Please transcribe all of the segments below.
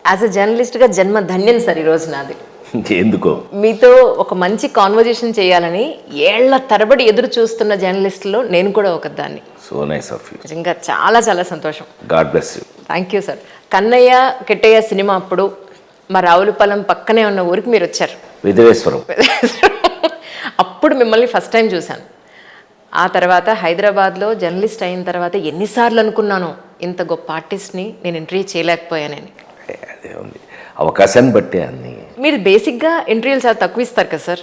As a జర్నలిస్ట్గా జన్మ ధన్యం సార్ ఈరోజు నాది. ఎందుకో మీతో ఒక మంచి కాన్వర్జేషన్ చేయాలని ఏళ్ల తరబడి ఎదురు చూస్తున్న జర్నలిస్టులో నేను కూడా ఒకదాన్ని. So nice of you. నిజంగా చాలా చాలా సంతోషం. God bless you. Thank you sir. Kannayya Kittayya cinema అప్పుడు మా రావులపాలెం పక్కనే ఉన్న ఊరికి మీరు వచ్చారు, విధవేశ్వరం. అప్పుడు మిమ్మల్ని ఫస్ట్ టైం చూశాను. ఆ తర్వాత హైదరాబాద్లో జర్నలిస్ట్ అయిన తర్వాత ఎన్నిసార్లు అనుకున్నానో ఇంత గొప్ప ఆర్టిస్ట్ని నేను ఇంటర్వ్యూ చేయలేకపోయానని. అదే ఉంది, అవకాశాన్ని బట్టి అన్ని. మీరు బేసిక్గా ఇంటర్వ్యూలు చాలా తక్కువ ఇస్తారు కదా సార్,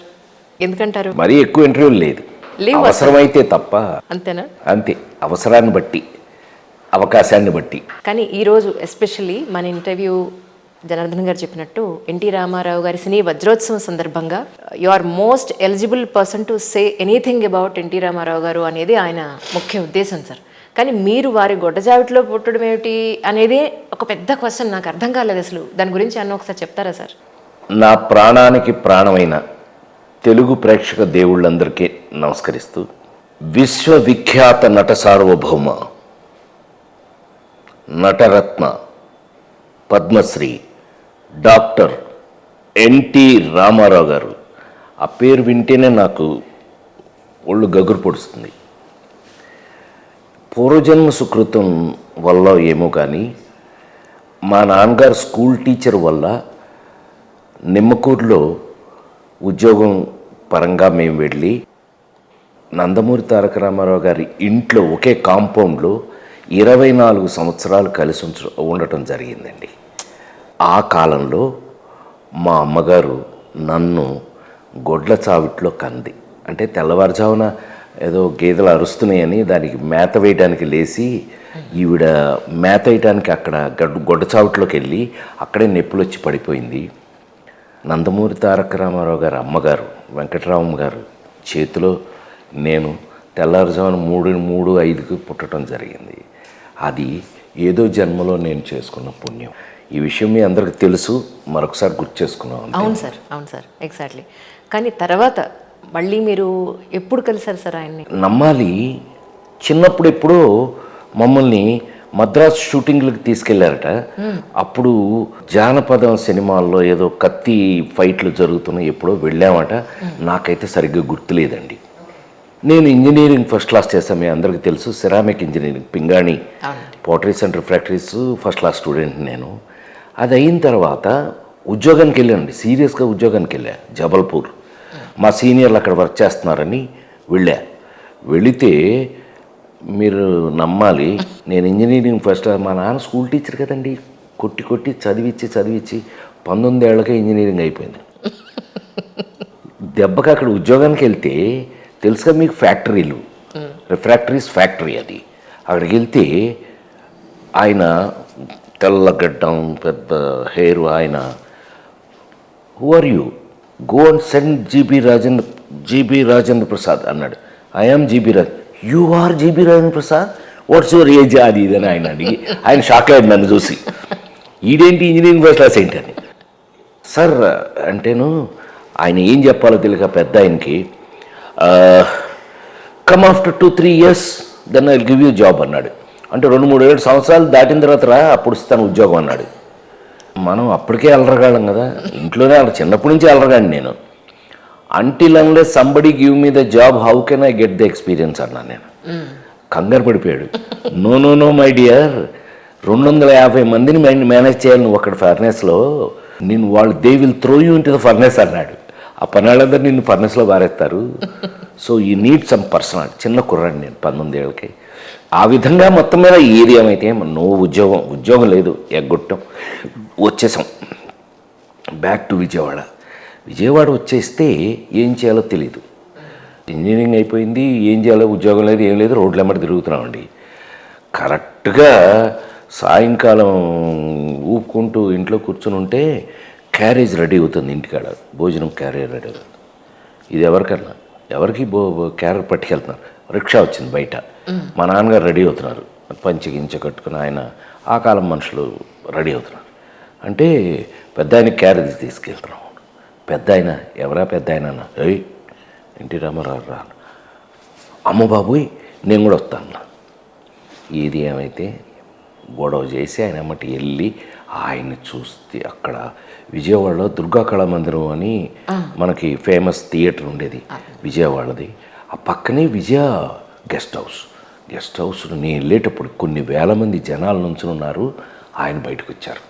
ఎందుకంటారు? మరీ ఎక్కువ ఇంటర్వ్యూలు లేదు, అవసరమైతే తప్ప. అంతేనా? అంతే, అవసరాన్ని బట్టి, అవకాశాన్ని బట్టి. కానీ ఈరోజు ఎస్పెషల్లీ మన ఇంటర్వ్యూ జనార్దన్ గారు చెప్పినట్టు ఎన్టీ రామారావు గారి సినీ వజ్రోత్సవం సందర్భంగా you are most eligible person to say anything about NT Rama Rao గారు అనేది ఆయన ముఖ్య ఉద్దేశం సార్. కానీ మీరు వారి గొడ్డజావిట్లో పుట్టడం ఏమిటి అనేది ఒక పెద్ద క్వశ్చన్, నాకు అర్థం కాలేదు అసలు. దాని గురించి అన్న ఒకసారి చెప్తారా సార్? నా ప్రాణానికి ప్రాణమైన తెలుగు ప్రేక్షక దేవుళ్ళందరికీ నమస్కరిస్తూ, విశ్వవిఖ్యాత నట సార్వభౌమ, నటరత్న, పద్మశ్రీ డాక్టర్ ఎన్టీ రామారావు గారు, ఆ పేరు వింటేనే నాకు ఒళ్ళు గగురు పొడుస్తుంది. పూర్వజన్మ సుకృతం వల్ల ఏమో కానీ మా నాన్నగారు స్కూల్ టీచర్ వల్ల నిమ్మకూరులో ఉద్యోగం పరంగా మేము వెళ్ళి నందమూరి తారక రామారావు గారి ఇంట్లో ఒకే కాంపౌండ్లో 24 సంవత్సరాలు కలిసి ఉండటం జరిగిందండి. ఆ కాలంలో మా అమ్మగారు నన్ను గొడ్ల చావిట్లో కంది. అంటే తెల్లవారుజామున ఏదో గేదెలు అరుస్తున్నాయని దానికి మేత వేయడానికి లేచి ఈవిడ మేత వేయడానికి అక్కడ గొడ్డ చావిట్లోకి వెళ్ళి అక్కడే నొప్పులు వచ్చి పడిపోయింది. నందమూరి తారక రామారావు గారు అమ్మగారు వెంకటరామమ్మ గారు చేతిలో నేను తెల్లవారుజామున 3:05కి పుట్టడం జరిగింది. అది ఏదో జన్మలో నేను చేసుకున్న పుణ్యం. ఈ విషయం మీ అందరికి తెలుసు, మరొకసారి గుర్తు చేసుకున్నాం. అవును సార్, అవును సార్, ఎగ్జాక్ట్లీ. కానీ తర్వాత మళ్ళీ మీరు ఎప్పుడు కలిసారు సార్ ఆయన్ని? నమ్మాలి, చిన్నప్పుడు ఎప్పుడో మమ్మల్ని మద్రాసు షూటింగ్లకు తీసుకెళ్లారట. అప్పుడు జానపదం సినిమాల్లో ఏదో కత్తి ఫైట్లు జరుగుతున్నాయి, ఎప్పుడో వెళ్ళామట. నాకైతే సరిగ్గా గుర్తులేదండి. నేను ఇంజనీరింగ్ ఫస్ట్ క్లాస్ చేశాను, మీ అందరికీ తెలుసు. సెరామిక్ ఇంజనీరింగ్, పింగాణి potteries and refractories first class student నేను. అది అయిన తర్వాత ఉద్యోగానికి వెళ్ళానండి, సీరియస్గా ఉద్యోగానికి వెళ్ళా. జబల్పూర్ మా సీనియర్లు అక్కడ వర్క్ చేస్తున్నారని వెళితే మీరు నమ్మాలి, నేను ఇంజనీరింగ్ ఫస్ట్, మా నాన్న స్కూల్ టీచర్ కదండి, కొట్టి చదివించి 19 ఏళ్ళకే ఇంజనీరింగ్ అయిపోయింది. దెబ్బకి అక్కడ ఉద్యోగానికి వెళ్తే తెలుసుగా మీకు, ఫ్యాక్టరీలు, రిఫ్రాక్టరీస్ ఫ్యాక్టరీ అది. అక్కడికి వెళ్తే ఆయన తెల్లగడ్డం, పెద్ద హెయిర్, ఆయన who are you, go and send GB Rajendra Prasad అన్నాడు. I'm GB you are GB Rajendra Prasad, what's your age, అది ఇదని ఆయన అడిగి ఆయన షాక్ అయ్యాడు నన్ను చూసి. ఈడేంటి ఇంజనీరింగ్ ఫస్ట్ క్లాస్ ఏంటని. సార్ అంటేను ఆయన ఏం చెప్పాలో తెలియక పెద్ద ఆయనకి, come after 2-3 years then I give you job అన్నాడు. అంటే 2-3 సంవత్సరాలు దాటిన తర్వాత రా, అప్పుడు ఇస్తాను ఉద్యోగం అన్నాడు. మనం అప్పటికే అలరగాళ్ళం కదా, ఇంట్లోనే చిన్నప్పటి నుంచి అలరగాను నేను. Until unless somebody give me the job how can I get the experience అన్నాను నేను. కంగారు పడిపోయాడు. నో మై డియర్, 250 మందిని మేనేజ్ చేయాలి నువ్వు అక్కడ ఫర్నెస్లో, నేను వాళ్ళు they will throw you into the furnace అన్నాడు. ఆ పనాళ్ళందరూ నిన్ను ఫర్నెస్లో బారేస్తారు, so you need some personality. చిన్న కుర్రాడు నేను, 19 ఏళ్ళకి. ఆ విధంగా మొత్తం మీద ఏది ఏమైతే నువ్వు ఉద్యోగం లేదు, ఎగ్గొట్టం, వచ్చేసాం బ్యాక్ టు విజయవాడ వచ్చేస్తే ఏం చేయాలో తెలీదు. ఇంజనీరింగ్ అయిపోయింది, ఏం చేయాలో ఉద్యోగం లేదు, ఏం లేదు, రోడ్ల వెంబడి తిరుగుతున్నామండి. కరెక్ట్గా సాయంకాలం ఊపుకుంటూ ఇంట్లో కూర్చుని ఉంటే క్యారేజ్ రెడీ అవుతుంది, ఇంటికాడ భోజనం క్యారేజ్ రెడీ అవుతుంది. ఇది ఎవరికి క్యారేజ్ పట్టుకెళ్తున్నారు. రిక్షా వచ్చింది బయట, మా నాన్నగారు రెడీ అవుతున్నారు, పంచ కట్టుకుని. ఆయన ఆ కాలం మనుషులు రెడీ అవుతున్నారు. అంటే పెద్ద ఆయన క్యారేజ్ తీసుకెళ్తున్నాం. పెద్ద ఆయన, ఎవరా పెద్ద ఆయన అన్న, ఎన్టీ రామారావు రా. అమ్మ బాబోయ్ నేను కూడా వస్తాను. ఏది ఏమైతే గొడవ చేసి ఆయన అమ్మటి వెళ్ళి ఆయన్ని చూస్తే అక్కడ విజయవాడలో దుర్గా కళామందిరం అని మనకి ఫేమస్ థియేటర్ ఉండేది విజయవాడది. ఆ పక్కనే విజయ గెస్ట్ హౌస్ నేను వెళ్ళేటప్పుడు కొన్ని వేల మంది జనాల నుంచి ఉన్నారు. ఆయన బయటకు వచ్చారు.